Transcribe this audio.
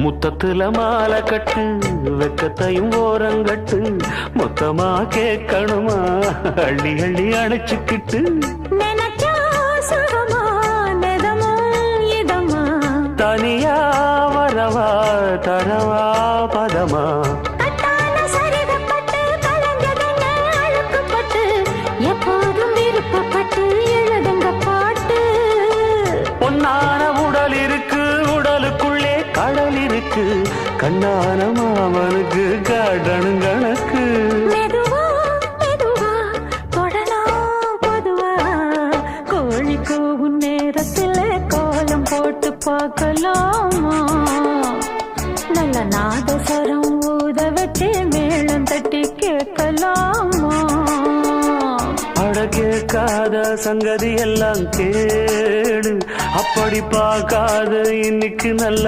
முத்தத்துல மாலை கட்டு வெக்கத்தையும் ஓரங்கட்டு மொத்தமா கேட்கணுமா அள்ளி அள்ளி அணைச்சுக்கிட்டு தனியா வரவா தரவா பதமா எப்போதும் விருப்பப்பட்டு எழுதுங்க பாட்டு பொன்னான உடல் இருக்கு உடலுக்குள்ளே கடல் இருக்கு கண்ணான மாமனுக்கு காடணும் கணக்கு மெதுவா மெதுவா தொடலாம் பொதுவா கோழி கூவும் நேரத்தில் கோலம் போட்டு பார்க்கலாமா நல்ல நாதஸ்வரம் ஊத வச்சு மேளம் தட்டி கேட்கலாமா அட கேட்காத சங்கதி எல்லாம் கேடு அப்படி பார்க்காத இன்னைக்கு நல்ல